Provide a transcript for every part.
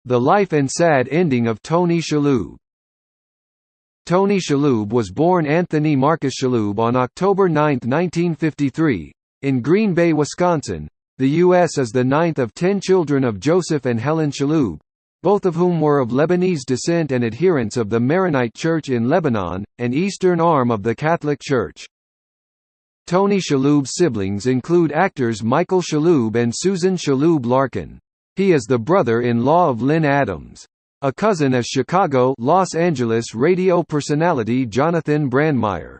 The Life and Sad Ending of Tony Shalhoub. Tony Shalhoub was born Anthony Marcus Shalhoub on October 9, 1953, in Green Bay, Wisconsin. The U.S. is the ninth of 10 children of Joseph and Helen Shalhoub, both of whom were of Lebanese descent and adherents of the Maronite Church in Lebanon, an eastern arm of the Catholic Church. Tony Shalhoub's siblings include actors Michael Shalhoub and Susan Shalhoub Larkin. He is the brother-in-law of Lynn Adams. A cousin is Chicago, Los Angeles radio personality Jonathan Brandmeier.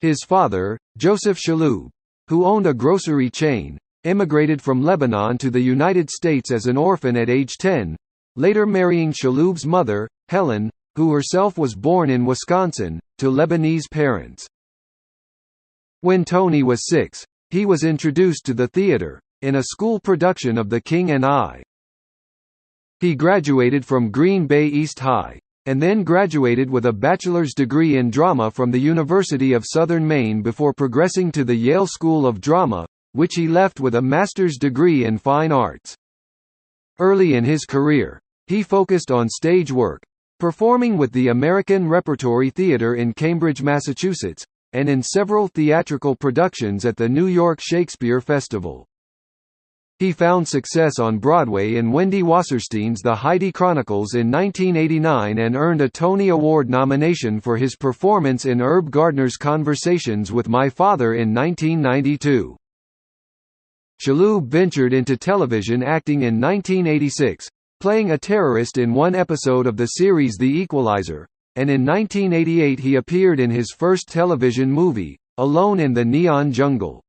His father, Joseph Shalhoub, who owned a grocery chain, immigrated from Lebanon to the United States as an orphan at age 10, later marrying Shalhoub's mother, Helen, who herself was born in Wisconsin, to Lebanese parents. When Tony was 6, he was introduced to the theater, in a school production of The King and I. He graduated from Green Bay East High, and then graduated with a bachelor's degree in drama from the University of Southern Maine before progressing to the Yale School of Drama, which he left with a master's degree in fine arts. Early in his career, he focused on stage work, performing with the American Repertory Theatre in Cambridge, Massachusetts, and in several theatrical productions at the New York Shakespeare Festival. He found success on Broadway in Wendy Wasserstein's The Heidi Chronicles in 1989 and earned a Tony Award nomination for his performance in Herb Gardner's Conversations with My Father in 1992. Shalhoub ventured into television acting in 1986, playing a terrorist in one episode of the series The Equalizer, and in 1988 he appeared in his first television movie, Alone in the Neon Jungle.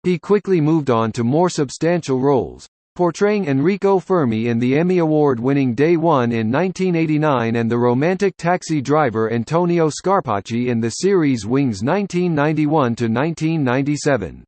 He quickly moved on to more substantial roles, portraying Enrico Fermi in the Emmy Award-winning Day One in 1989 and the romantic taxi driver Antonio Scarpacci in the series Wings 1991–1997.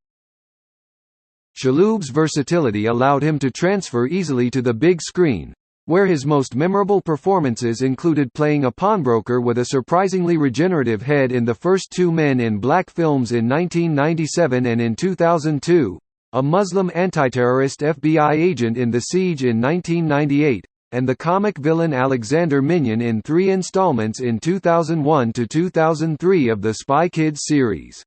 Shalhoub's versatility allowed him to transfer easily to the big screen, where his most memorable performances included playing a pawnbroker with a surprisingly regenerative head in the first Two Men in Black films in 1997 and in 2002, a Muslim anti-terrorist FBI agent in The Siege in 1998, and the comic villain Alexander Minion in 3 installments in 2001–2003 of the Spy Kids series.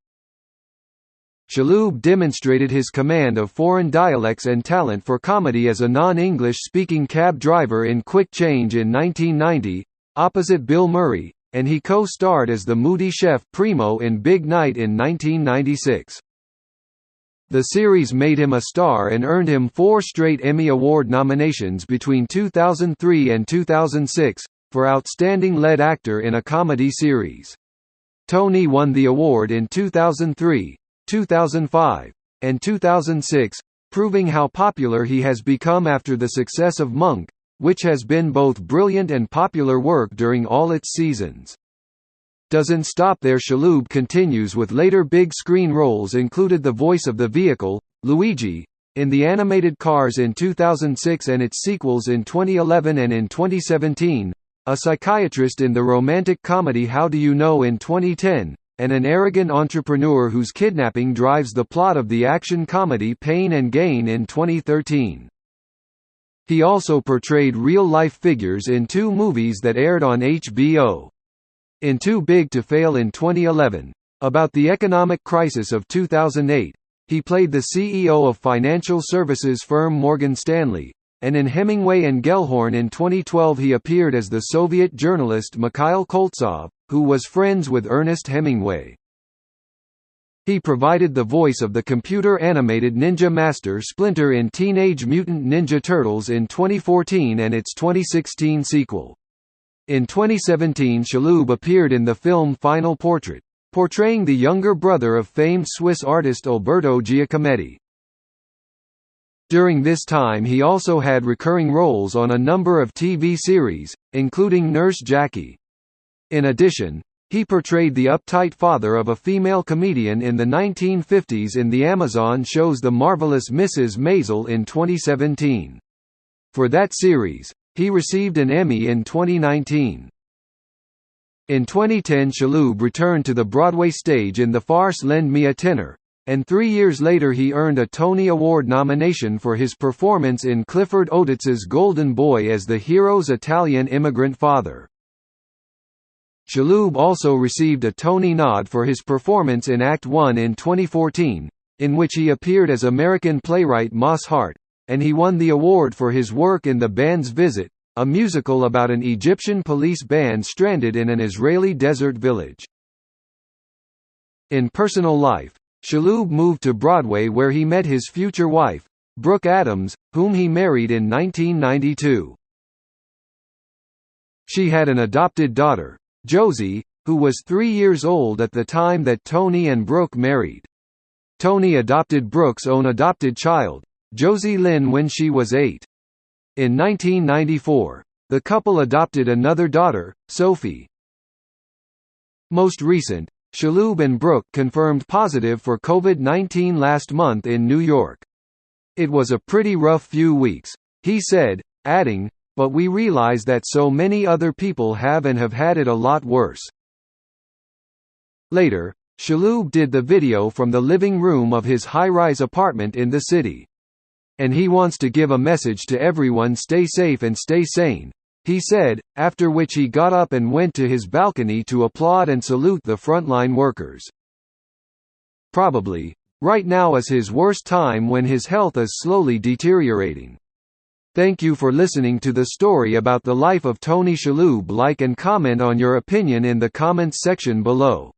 Shalhoub demonstrated his command of foreign dialects and talent for comedy as a non-English speaking cab driver in Quick Change in 1990, opposite Bill Murray, and he co-starred as the moody chef Primo in Big Night in 1996. The series made him a star and earned him 4 straight Emmy Award nominations between 2003 and 2006, for Outstanding Lead Actor in a Comedy Series. Tony won the award in 2003, 2005, and 2006, proving how popular he has become after the success of Monk, which has been both brilliant and popular work during all its seasons. Doesn't stop there. Shalhoub continues with later big screen roles included the voice of the vehicle, Luigi, in the animated Cars in 2006 and its sequels in 2011 and in 2017, a psychiatrist in the romantic comedy How Do You Know in 2010, and an arrogant entrepreneur whose kidnapping drives the plot of the action comedy Pain and Gain in 2013. He also portrayed real-life figures in 2 movies that aired on HBO. In Too Big to Fail in 2011, about the economic crisis of 2008, he played the CEO of financial services firm Morgan Stanley, and in Hemingway and Gellhorn in 2012 he appeared as the Soviet journalist Mikhail Koltsov, who was friends with Ernest Hemingway. He provided the voice of the computer-animated Ninja Master Splinter in Teenage Mutant Ninja Turtles in 2014 and its 2016 sequel. In 2017 Shalhoub appeared in the film Final Portrait, portraying the younger brother of famed Swiss artist Alberto Giacometti. During this time he also had recurring roles on a number of TV series, including Nurse Jackie. In addition, he portrayed the uptight father of a female comedian in the 1950s in the Amazon shows The Marvelous Mrs. Maisel in 2017. For that series, he received an Emmy in 2019. In 2010 Shalhoub returned to the Broadway stage in the farce Lend Me a Tenor, and 3 years later he earned a Tony Award nomination for his performance in Clifford Otitz's Golden Boy as the hero's Italian immigrant father. Shalhoub also received a Tony nod for his performance in Act I in 2014, in which he appeared as American playwright Moss Hart, and he won the award for his work in The Band's Visit, a musical about an Egyptian police band stranded in an Israeli desert village. In personal life, Shalhoub moved to Broadway where he met his future wife, Brooke Adams, whom he married in 1992. She had an adopted daughter, Josie, who was 3 years old at the time that Tony and Brooke married. Tony adopted Brooke's own adopted child, Josie Lynn, when she was 8. In 1994, the couple adopted another daughter, Sophie. Most recent, Shalhoub and Brooke confirmed positive for COVID-19 last month in New York. "It was a pretty rough few weeks," he said, adding, "but we realize that so many other people have and have had it a lot worse." Later, Shalhoub did the video from the living room of his high-rise apartment in the city. "And he wants to give a message to everyone: stay safe and stay sane," he said, after which he got up and went to his balcony to applaud and salute the frontline workers. Probably, right now is his worst time when his health is slowly deteriorating. Thank you for listening to the story about the life of Tony Shalhoub. Like and comment on your opinion in the comments section below.